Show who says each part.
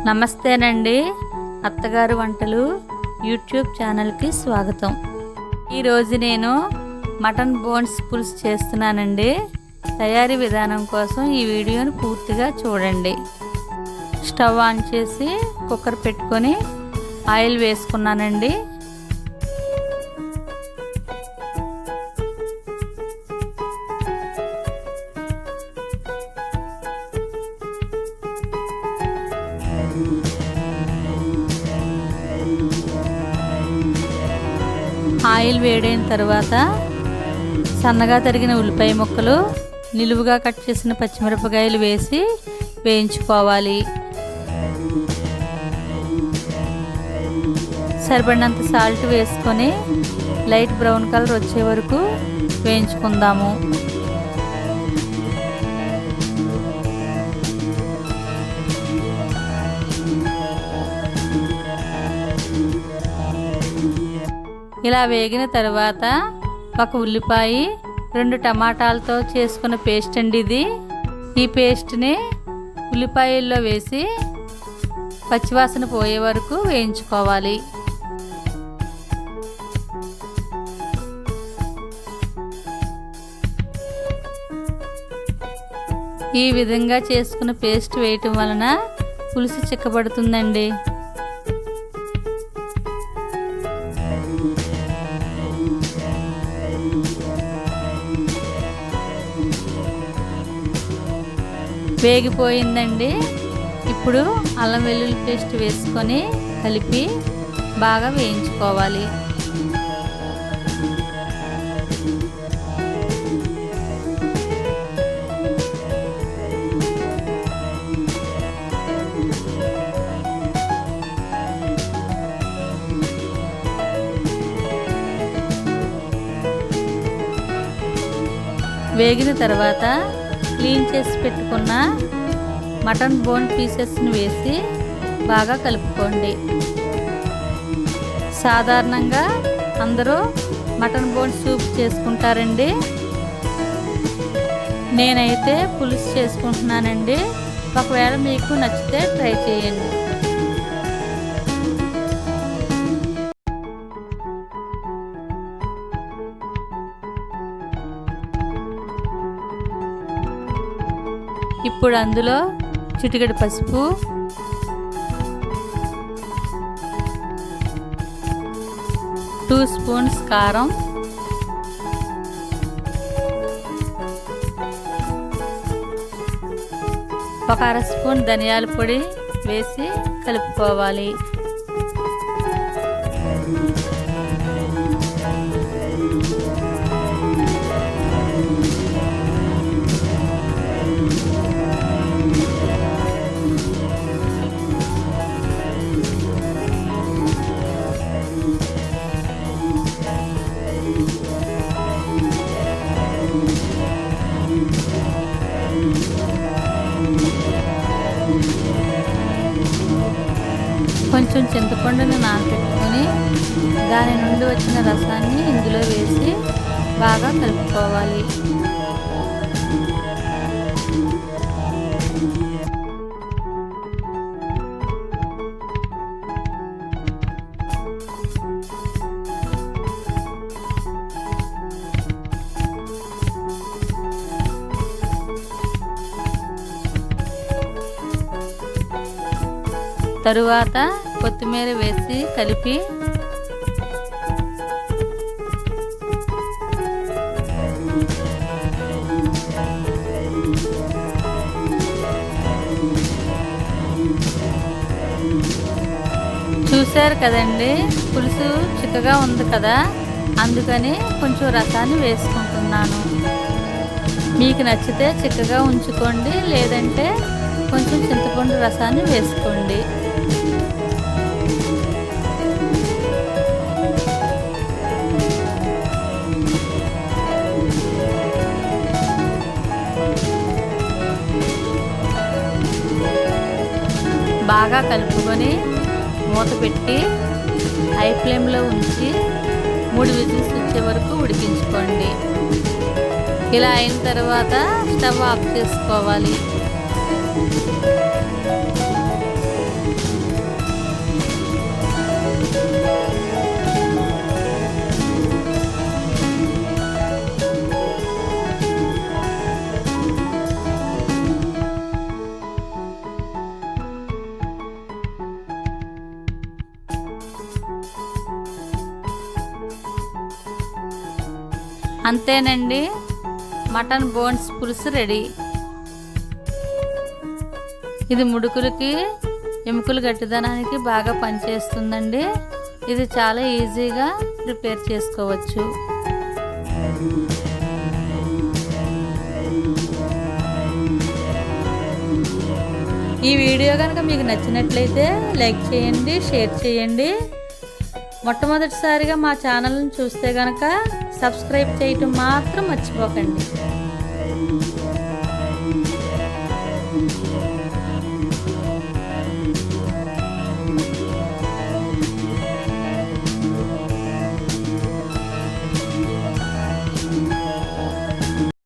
Speaker 1: నమస్తేనండి, అత్తగారు వంటలు యూట్యూబ్ ఛానల్కి స్వాగతం. ఈరోజు నేను మటన్ బోన్స్ పులుసు చేస్తున్నానండి. తయారీ విధానం కోసం ఈ వీడియోని పూర్తిగా చూడండి. స్టవ్ ఆన్ చేసి కుక్కర్ పెట్టుకొని ఆయిల్ వేసుకున్నానండి. ఆయిల్ వేడైన తర్వాత సన్నగా తరిగిన ఉల్లిపాయ ముక్కలు, నిలువుగా కట్ చేసిన పచ్చిమిరపకాయలు వేసి వేయించుకోవాలి. సరిపడినంత సాల్ట్ వేసుకొని లైట్ బ్రౌన్ కలర్ వచ్చే వరకు వేయించుకుందాము. ఇలా వేగిన తర్వాత ఒక ఉల్లిపాయ, 2 టమాటాలతో చేసుకున్న పేస్ట్ అండి ఇది. ఈ పేస్ట్ని ఉల్లిపాయల్లో వేసి పచ్చివాసన పోయే వరకు వేయించుకోవాలి. ఈ విధంగా చేసుకున్న పేస్ట్ వేయటం వలన పులుసు చిక్కబడుతుందండి. వేగిపోయిందండి. ఇప్పుడు అల్లం వెల్లుల్లి పేస్ట్ వేసుకొని కలిపి బాగా వేయించుకోవాలి. వేగిన తర్వాత క్లీన్ చేసి పెట్టుకున్న మటన్ బోన్ పీసెస్ని వేసి బాగా కలుపుకోండి. సాధారణంగా అందరూ మటన్ బోన్ సూప్ చేసుకుంటారండి. నేనైతే పులుసు చేసుకుంటున్నానండి. ఒకవేళ మీకు నచ్చితే ట్రై చేయండి. ఇప్పుడు అందులో చిటికెడు పసుపు, టూ స్పూన్స్ కారం, ఒక అర స్పూన్ ధనియాల పొడి వేసి కలుపుకోవాలి. కొంచెం చింతపండుని నానబెట్టుకొని దాని నుండి వచ్చిన రసాన్ని ఇందులో వేసి బాగా కలుపుకోవాలి. తరువాత కొత్తిమీర వేసి కలిపి చూశారు కదండి, పులుసు చిక్కగా ఉంది కదా, అందుకని కొంచెం రసాన్ని వేసుకుంటున్నాను. మీకు నచ్చితే చిక్కగా ఉంచుకోండి, లేదంటే కొంచెం చింతపండు రసాన్ని వేసుకోండి. బాగా కలుపుకొని మూత పెట్టి హై ఫ్లేమ్లో ఉంచి 3 విజిల్స్ వచ్చే వరకు ఉడికించుకోండి. ఇలా అయిన తర్వాత స్టవ్ ఆఫ్ చేసుకోవాలి. అంతేనండి, మటన్ బోన్స్ పులుసు రెడీ. ఇది ముడుకులకి, ఎముకలు గట్టిదనానికి బాగా పనిచేస్తుందండి. ఇది చాలా ఈజీగా ప్రిపేర్ చేసుకోవచ్చు. ఈ వీడియో కనుక మీకు నచ్చినట్లయితే లైక్ చేయండి, షేర్ చేయండి. మొట్టమొదటిసారిగా మా ఛానల్ని చూస్తే కనుక సబ్స్క్రైబ్ చేయటం మాత్రం మర్చిపోకండి.